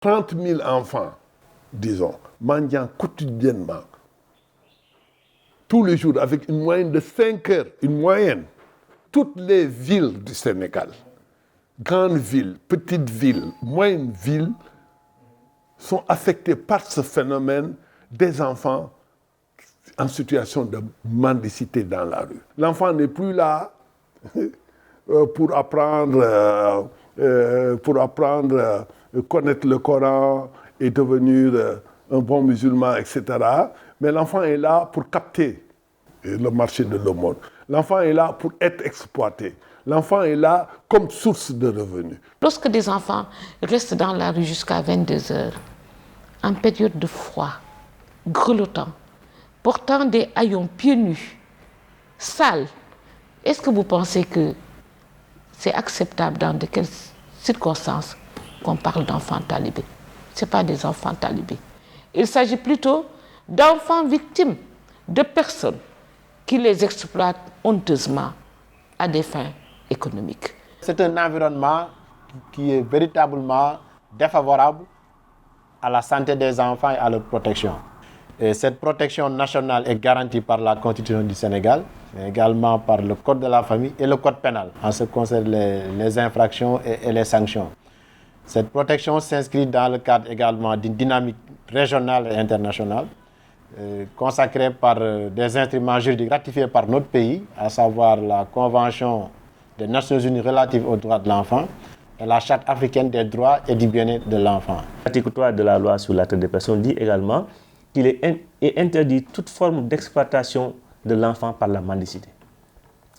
30 000 enfants, disons, mendiant quotidiennement, tous les jours, avec une moyenne de 5 heures, une moyenne. Toutes les villes du Sénégal, grandes villes, petites villes, moyennes villes, sont affectées par ce phénomène des enfants en situation de mendicité dans la rue. L'enfant n'est plus là pour apprendre, connaître le Coran et devenir un bon musulman, etc. Mais l'enfant est là pour capter le marché de l'aumône. L'enfant est là pour être exploité. L'enfant est là comme source de revenus. Lorsque des enfants restent dans la rue jusqu'à 22 heures, en période de froid, grelottant, portant des haillons pieds nus, sales, est-ce que vous pensez que c'est acceptable dans de quelles circonstances qu'on parle d'enfants talibés? Ce n'est pas des enfants talibés. Il s'agit plutôt d'enfants victimes de personnes qui les exploitent honteusement à des fins économiques. C'est un environnement qui est véritablement défavorable à la santé des enfants et à leur protection. Et cette protection nationale est garantie par la Constitution du Sénégal, mais également par le Code de la famille et le Code pénal, en ce qui concerne les infractions et les sanctions. Cette protection s'inscrit dans le cadre également d'une dynamique régionale et internationale, consacrée par des instruments juridiques ratifiés par notre pays, à savoir la Convention des Nations Unies relative aux droits de l'enfant et la Charte africaine des droits et du bien-être de l'enfant. L'article 3 de la loi sur la traite des personnes dit également qu'il est interdit toute forme d'exploitation de l'enfant par la mendicité.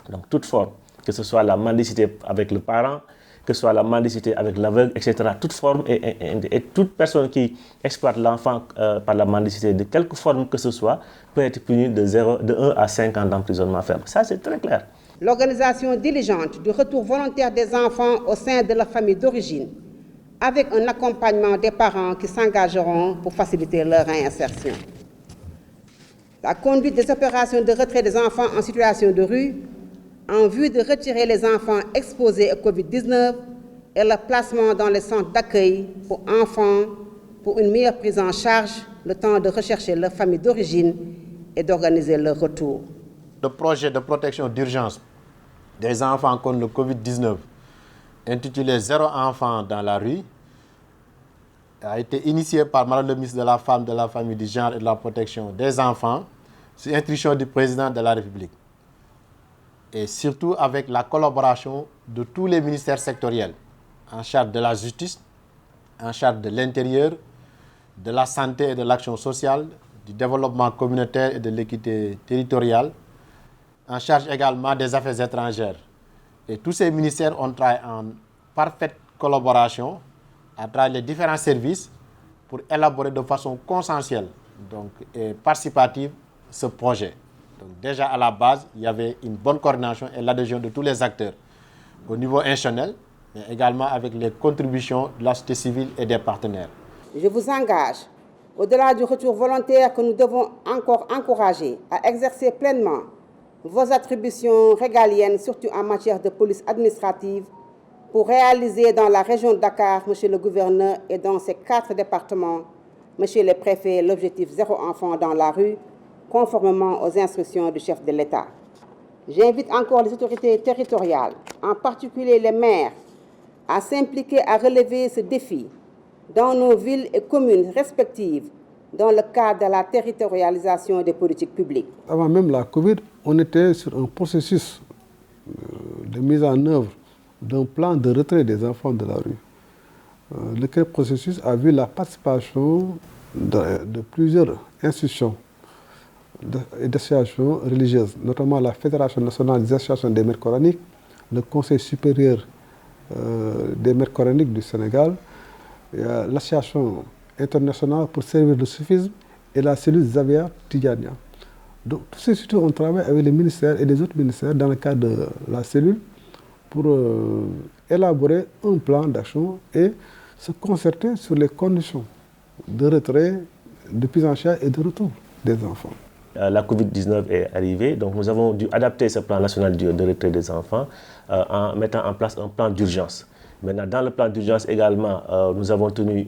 Donc toute forme, que ce soit la mendicité avec le parent, que ce soit la mendicité avec l'aveugle, etc. Toute forme et toute personne qui exploite l'enfant par la mendicité, de quelque forme que ce soit, peut être punie de 1 à 5 ans d'emprisonnement ferme. Ça, c'est très clair. L'organisation diligente du retour volontaire des enfants au sein de leur famille d'origine, avec un accompagnement des parents qui s'engageront pour faciliter leur réinsertion. La conduite des opérations de retrait des enfants en situation de rue, en vue de retirer les enfants exposés au Covid-19 et leur placement dans les centres d'accueil pour enfants pour une meilleure prise en charge, le temps de rechercher leur famille d'origine et d'organiser leur retour. Le projet de protection d'urgence des enfants contre le Covid-19, intitulé « Zéro enfant dans la rue », a été initié par Madame le ministre de la Femme, de la Famille, du Genre et de la Protection des enfants, sur instruction du président de la République. Et surtout avec la collaboration de tous les ministères sectoriels, en charge de la justice, en charge de l'intérieur, de la santé et de l'action sociale, du développement communautaire et de l'équité territoriale, en charge également des affaires étrangères. Et tous ces ministères ont travaillé en parfaite collaboration à travers les différents services pour élaborer de façon consensuelle et participative ce projet. Donc déjà à la base, il y avait une bonne coordination et l'adhésion de tous les acteurs au niveau institutionnel, mais également avec les contributions de la société civile et des partenaires. Je vous engage, au-delà du retour volontaire que nous devons encore encourager, à exercer pleinement vos attributions régaliennes, surtout en matière de police administrative, pour réaliser dans la région de Dakar, Monsieur le gouverneur, et dans ces 4 départements, Monsieur le préfet, l'objectif 0 enfant dans la rue, conformément aux instructions du chef de l'État. J'invite encore les autorités territoriales, en particulier les maires, à s'impliquer à relever ce défi dans nos villes et communes respectives, dans le cadre de la territorialisation des politiques publiques. Avant même la Covid, on était sur un processus de mise en œuvre d'un plan de retrait des enfants de la rue. Lequel processus a vu la participation de plusieurs institutions et d'associations religieuses, notamment la Fédération nationale des associations des maîtres coraniques, le Conseil supérieur des maîtres coraniques du Sénégal, l'Association internationale pour servir le soufisme et la cellule Zavia Tidjania. Donc, tous ces structures ont travaillé avec les ministères et les autres ministères dans le cadre de la cellule pour élaborer un plan d'action et se concerter sur les conditions de retrait, de prise en charge et de retour des enfants. La Covid-19 est arrivée, donc nous avons dû adapter ce plan national de retrait des enfants en mettant en place un plan d'urgence. Maintenant, dans le plan d'urgence également, nous avons tenu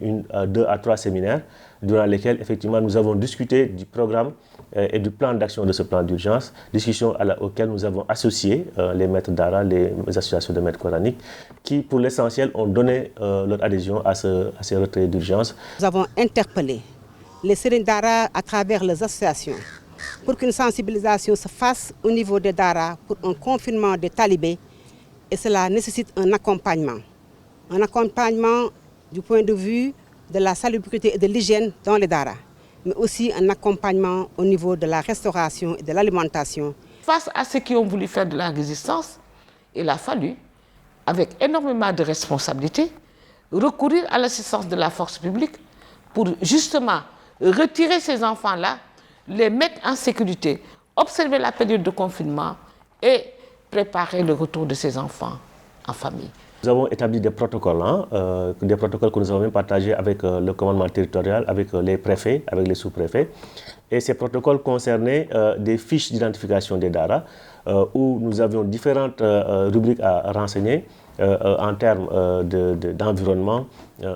2 à 3 séminaires durant lesquels, effectivement, nous avons discuté du programme et du plan d'action de ce plan d'urgence, discussion auquel nous avons associé les maîtres d'ara, les associations de maîtres coraniques, qui, pour l'essentiel, ont donné leur adhésion à ces retraits d'urgence. Nous avons interpellé les sérines d'ara à travers les associations pour qu'une sensibilisation se fasse au niveau des dara pour un confinement des talibés, et cela nécessite un accompagnement du point de vue de la salubrité et de l'hygiène dans les dara, mais aussi un accompagnement au niveau de la restauration et de l'alimentation. Face à ceux qui ont voulu faire de la résistance, il a fallu, avec énormément de responsabilités, recourir à l'assistance de la force publique pour justement retirer ces enfants-là, les mettre en sécurité, observer la période de confinement et préparer le retour de ces enfants en famille. Nous avons établi des protocoles que nous avons même partagés avec le commandement territorial, avec les préfets, avec les sous-préfets. Et ces protocoles concernaient des fiches d'identification des dara, où nous avions différentes rubriques à renseigner en termes d'environnement,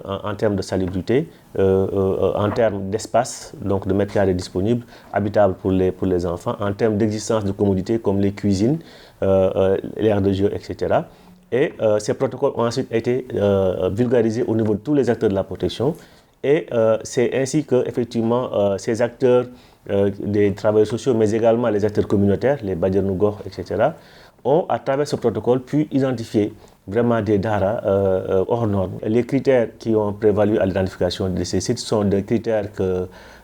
en termes de salubrité, en termes d'espace, donc de mètres carrés disponibles, habitables pour les enfants, en termes d'existence de commodités comme les cuisines, l'aire de jeu, etc. Et ces protocoles ont ensuite été vulgarisés au niveau de tous les acteurs de la protection. Et c'est ainsi que, effectivement, ces acteurs, des travailleurs sociaux, mais également les acteurs communautaires, les Badjanougor, etc., ont, à travers ce protocole, pu identifier vraiment des dara hors normes. Les critères qui ont prévalu à l'identification de ces sites sont des critères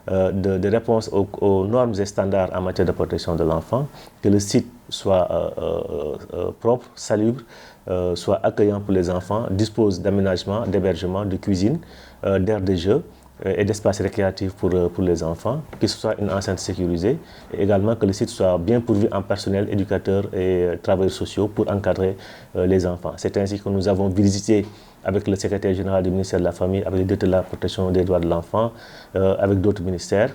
de réponse aux normes et standards en matière de protection de l'enfant, que le site soit propre, salubre, soit accueillant pour les enfants, dispose d'aménagements, d'hébergement, de cuisine, d'aires de jeu et d'espaces récréatifs pour les enfants, que ce soit une enceinte sécurisée, et également que le site soit bien pourvu en personnel, éducateurs et travailleurs sociaux pour encadrer les enfants. C'est ainsi que nous avons visité avec le secrétaire général du ministère de la Famille, avec le directeur de la protection des droits de l'enfant, avec d'autres ministères,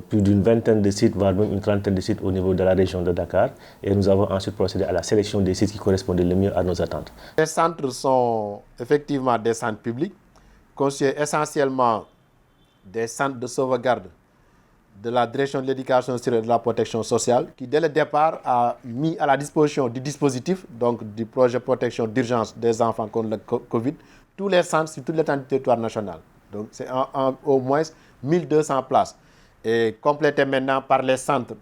plus d'une vingtaine de sites, voire même une trentaine de sites au niveau de la région de Dakar. Et nous avons ensuite procédé à la sélection des sites qui correspondaient le mieux à nos attentes. Les centres sont effectivement des centres publics, constitués essentiellement des centres de sauvegarde de la direction de l'éducation et de la protection sociale, qui dès le départ a mis à la disposition du dispositif, donc du projet de protection d'urgence des enfants contre le Covid, tous les centres sur toute l'étendue du territoire national. Donc c'est au moins 1200 places. Et complété maintenant par les centres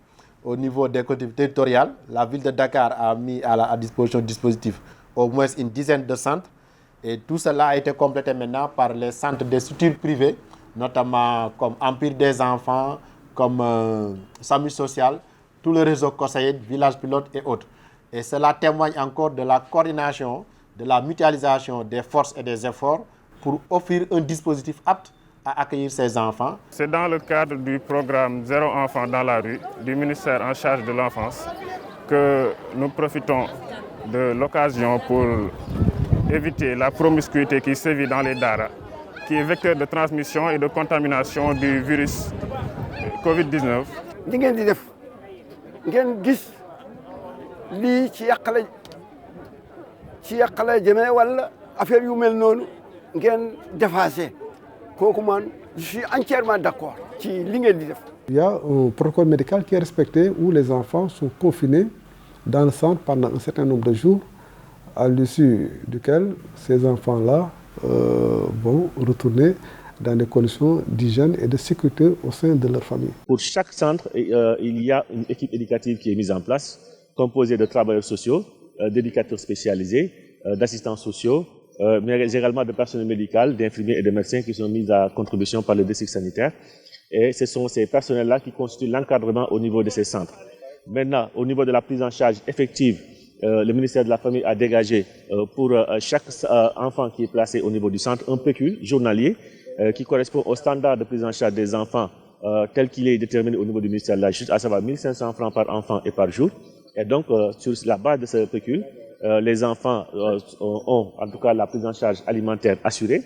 au niveau des collectivités territoriales, la ville de Dakar a mis à disposition du dispositif au moins une dizaine de centres. Et tout cela a été complété maintenant par les centres des structures privées, notamment comme Empire des enfants, comme SAMU social, tout le réseau COSAID, Village Pilote et autres. Et cela témoigne encore de la coordination, de la mutualisation des forces et des efforts pour offrir un dispositif apte à accueillir ces enfants. C'est dans le cadre du programme Zéro enfant dans la rue du ministère en charge de l'enfance que nous profitons de l'occasion pour éviter la promiscuité qui sévit dans les dara, qui est vecteur de transmission et de contamination du virus Covid-19. li ngeen di def ngeen gis lii ci yàq la jëmee wala affaire yu mel noonu ngeen dépassé kooku man je suis entièrement d'accord ci li ngeen di def. Il y a un protocole médical qui est respecté où les enfants sont confinés dans le centre pendant un certain nombre de jours, à l'issue duquel ces enfants-là vont retourner dans des conditions d'hygiène et de sécurité au sein de leur famille. Pour chaque centre, il y a une équipe éducative qui est mise en place, composée de travailleurs sociaux, d'éducateurs spécialisés, d'assistants sociaux, mais également de personnel médical, d'infirmiers et de médecins qui sont mis à contribution par le district sanitaire. Et ce sont ces personnels-là qui constituent l'encadrement au niveau de ces centres. Maintenant, au niveau de la prise en charge effective, le ministère de la Famille a dégagé pour chaque enfant qui est placé au niveau du centre un pécule journalier qui correspond au standard de prise en charge des enfants tel qu'il est déterminé au niveau du ministère de la Justice, à savoir 1500 francs par enfant et par jour. Et donc, sur la base de ce pécule, les enfants ont en tout cas la prise en charge alimentaire assurée.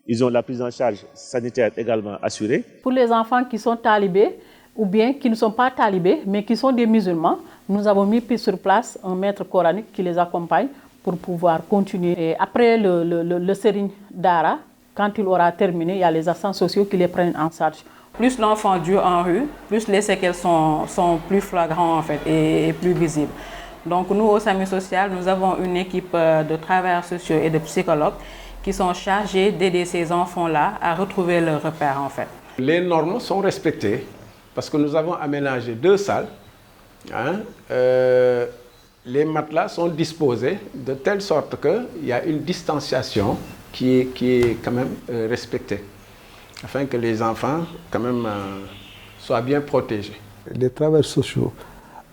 Ils ont la prise en charge sanitaire également assurée. Pour les enfants qui sont talibés ou bien qui ne sont pas talibés mais qui sont des musulmans, nous avons mis sur place un maître coranique qui les accompagne pour pouvoir continuer. Et après le Serigne Dara, quand il aura terminé, il y a les assistants sociaux qui les prennent en charge. Plus l'enfant dure en rue, plus les séquelles sont plus flagrantes en fait, et plus visibles. Donc nous, au SAMU social, nous avons une équipe de travailleurs sociaux et de psychologues qui sont chargés d'aider ces enfants-là à retrouver leur repère en fait. Les normes sont respectées parce que nous avons aménagé 2 salles. Les matelas sont disposés de telle sorte qu'il y a une distanciation qui est quand même respectée, afin que les enfants quand même soient bien protégés. Les travailleurs sociaux,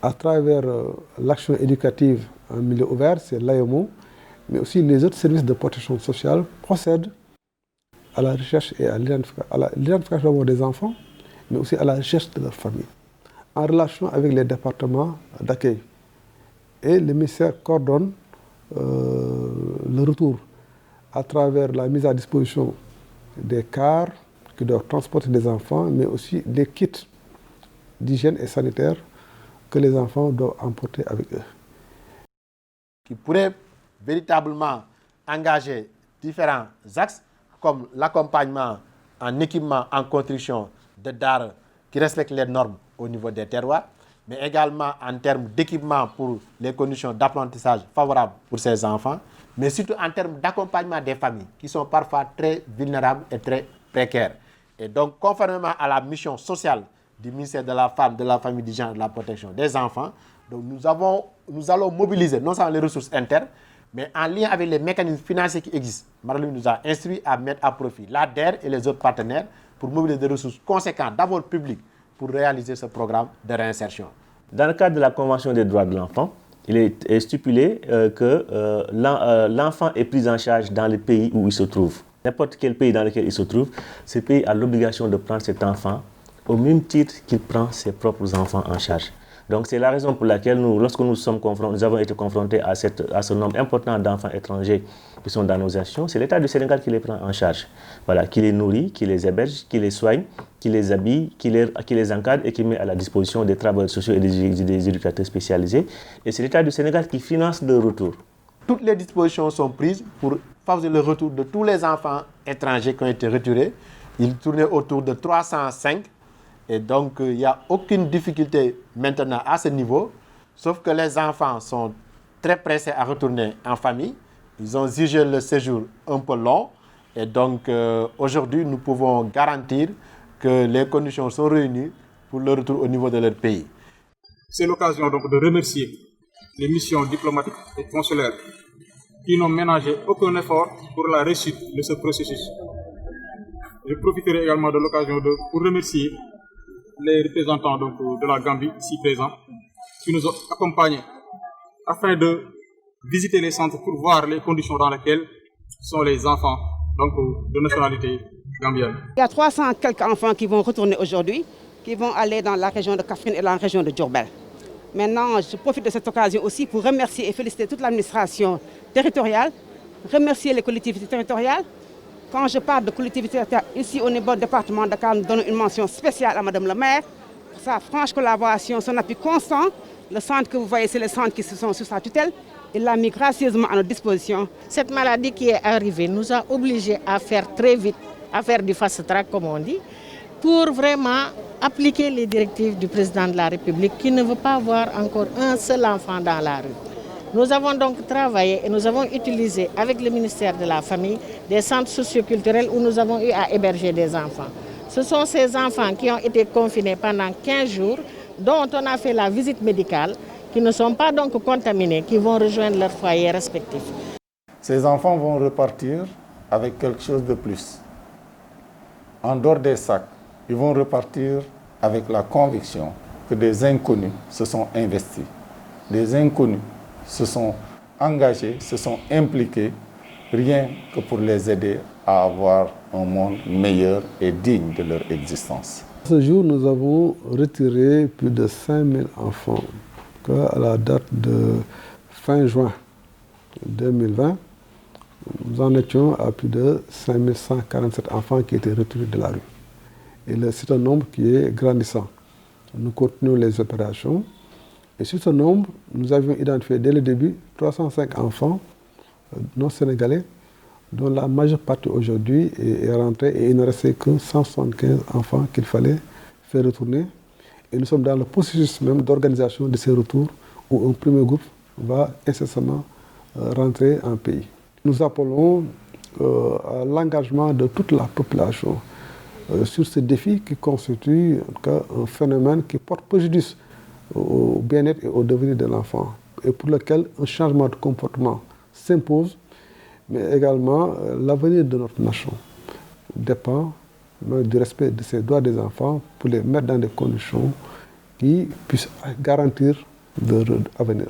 à travers l'action éducative en milieu ouvert, c'est l'AEMO, mais aussi les autres services de protection sociale procèdent à la recherche et à l'identification des enfants, mais aussi à la recherche de leur famille, en relation avec les départements d'accueil. Et le ministère coordonne le retour à travers la mise à disposition des cars qui doivent transporter des enfants, mais aussi des kits d'hygiène et sanitaire que les enfants doivent emporter avec eux. Qui pourrait véritablement engager différents axes, comme l'accompagnement en équipement, en construction de DAR qui respectent les normes au niveau des terroirs, mais également en termes d'équipement pour les conditions d'apprentissage favorables pour ces enfants, mais surtout en termes d'accompagnement des familles qui sont parfois très vulnérables et très précaires. Et donc, conformément à la mission sociale du ministère de la Femme, de la Famille, du Genre et de la Protection des enfants, donc nous allons mobiliser non seulement les ressources internes, mais en lien avec les mécanismes financiers qui existent. Madame nous a instruit à mettre à profit l'ADER et les autres partenaires pour mobiliser des ressources conséquentes, d'abord publiques, pour réaliser ce programme de réinsertion. Dans le cadre de la Convention des droits de l'enfant, il est stipulé que l'enfant est pris en charge dans le pays où il se trouve. N'importe quel pays dans lequel il se trouve, ce pays a l'obligation de prendre cet enfant au même titre qu'il prend ses propres enfants en charge. Donc c'est la raison pour laquelle lorsque nous avons été confrontés à ce nombre important d'enfants étrangers qui sont dans nos associations, c'est l'État du Sénégal qui les prend en charge. Voilà, qui les nourrit, qui les héberge, qui les soigne, qui les habille, qui les encadre et qui met à la disposition des travailleurs sociaux et des éducateurs spécialisés. Et c'est l'État du Sénégal qui finance le retour. Toutes les dispositions sont prises pour favoriser le retour de tous les enfants étrangers qui ont été retirés. Ils tournaient autour de 305. Et donc, il n'y a aucune difficulté maintenant à ce niveau, sauf que les enfants sont très pressés à retourner en famille. Ils ont jugé le séjour un peu long. Et donc, aujourd'hui, nous pouvons garantir que les conditions sont réunies pour le retour au niveau de leur pays. C'est l'occasion donc de remercier les missions diplomatiques et consulaires qui n'ont ménagé aucun effort pour la réussite de ce processus. Je profiterai également de l'occasion pour remercier les représentants donc, de la Gambie ici présents qui nous ont accompagnés afin de visiter les centres pour voir les conditions dans lesquelles sont les enfants donc, de nationalité gambienne. Il y a 300 quelques enfants qui vont retourner aujourd'hui, qui vont aller dans la région de Kaffrine et la région de Diourbel. Maintenant, je profite de cette occasion aussi pour remercier et féliciter toute l'administration territoriale, remercier les collectivités territoriales. Quand je parle de collectivité ici au niveau du département de Dakar, nous donnons une mention spéciale à Madame le maire pour sa franche collaboration, son appui constant. Le centre que vous voyez, c'est le centre qui sont sous sa tutelle. Il l'a mis gracieusement à notre disposition. Cette maladie qui est arrivée nous a obligés à faire très vite, à faire du fast-track comme on dit, pour vraiment appliquer les directives du président de la République qui ne veut pas voir encore un seul enfant dans la rue. Nous avons donc travaillé et nous avons utilisé avec le ministère de la Famille des centres socioculturels où nous avons eu à héberger des enfants. Ce sont ces enfants qui ont été confinés pendant 15 jours, dont on a fait la visite médicale, qui ne sont pas donc contaminés, qui vont rejoindre leurs foyers respectifs. Ces enfants vont repartir avec quelque chose de plus. En dehors des sacs, ils vont repartir avec la conviction que des inconnus se sont investis. Des inconnus se sont engagés, se sont impliqués, rien que pour les aider à avoir un monde meilleur et digne de leur existence. Ce jour, nous avons retiré plus de 5000 enfants. À la date de fin juin 2020, nous en étions à plus de 5147 enfants qui étaient retirés de la rue. Et c'est un nombre qui est grandissant. Nous continuons les opérations. Et sur ce nombre, nous avions identifié dès le début 305 enfants non sénégalais, dont la majeure partie aujourd'hui est rentrée et il ne restait que 175 enfants qu'il fallait faire retourner. Et nous sommes dans le processus même d'organisation de ces retours où un premier groupe va incessamment rentrer en pays. Nous appelons à l'engagement de toute la population sur ce défi qui constitue en tout cas un phénomène qui porte préjudice au bien-être et au devenir de l'enfant et pour lequel un changement de comportement s'impose, mais également l'avenir de notre nation dépend du respect de ces droits des enfants pour les mettre dans des conditions qui puissent garantir leur avenir.